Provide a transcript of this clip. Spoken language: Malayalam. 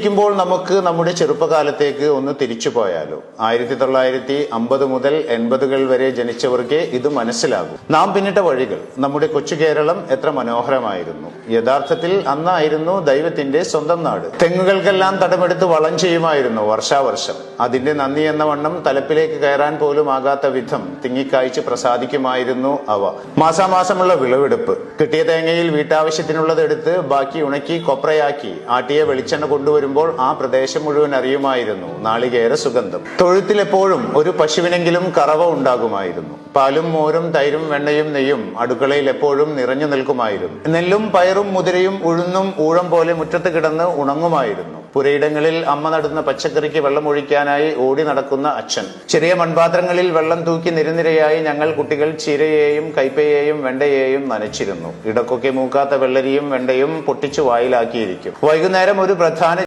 ചിന്തിക്കുമ്പോൾ നമുക്ക് നമ്മുടെ ചെറുപ്പകാലത്തേക്ക് ഒന്ന് തിരിച്ചു പോയാലോ? 1950 മുതൽ 80 വരെ ജനിച്ചവർക്ക് ഇത് മനസ്സിലാകും. നാം പിന്നിട്ട വഴികൾ, നമ്മുടെ കൊച്ചു കേരളം എത്ര മനോഹരമായിരുന്നു. യഥാർത്ഥത്തിൽ അന്നായിരുന്നു ദൈവത്തിന്റെ സ്വന്തം നാട്. തെങ്ങുകൾക്കെല്ലാം തടമെടുത്ത് വളം ചെയ്യുമായിരുന്നു വർഷാവർഷം. അതിന്റെ നന്ദി എന്ന വണ്ണം തലപ്പിലേക്ക് കയറാൻ പോലും ആകാത്ത വിധം തിങ്ങിക്കായ്ച്ച് പ്രസാദിക്കുമായിരുന്നു അവ. മാസാമാസമുള്ള വിളവെടുപ്പ്. കിട്ടിയ തേങ്ങയിൽ വീട്ടാവശ്യത്തിനുള്ളതെടുത്ത് ബാക്കി ഉണക്കി കൊപ്രയാക്കി ആട്ടിയ വെളിച്ചെണ്ണ കൊണ്ടുവരുമ്പോൾ ആ പ്രദേശം മുഴുവൻ അറിയുമായിരുന്നു നാളികേര സുഗന്ധം. തൊഴുത്തിലെപ്പോഴും ഒരു പശുവിനെങ്കിലും കറവ ഉണ്ടാകുമായിരുന്നു. പാലും മോരും തൈരും വെണ്ണയും നെയ്യും അടുക്കളയിൽ എപ്പോഴും നിറഞ്ഞു നിൽക്കുമായിരുന്നു. നെല്ലും പയറും മുതിരയും ഉഴുന്നും ഊഴം പോലെ മുറ്റത്ത് കിടന്ന് ഉണങ്ങുമായിരുന്നു. പുരയിടങ്ങളിൽ അമ്മ നടുന്ന പച്ചക്കറിക്ക് വെള്ളം ഒഴിക്കാനായി ഓടി നടക്കുന്ന അച്ഛൻ. ചെറിയ മൺപാത്രങ്ങളിൽ വെള്ളം തൂക്കി നിരനിരയായി ഞങ്ങൾ കുട്ടികൾ ചീരയെയും കൈപ്പയെയും വെണ്ടയെയും നനച്ചിരുന്നു. ഇടക്കൊക്കെ മൂക്കാത്ത വെള്ളരിയും വെണ്ടയും പൊട്ടിച്ചു വായിലാക്കിയിരിക്കും. വൈകുന്നേരം ഒരു പ്രധാന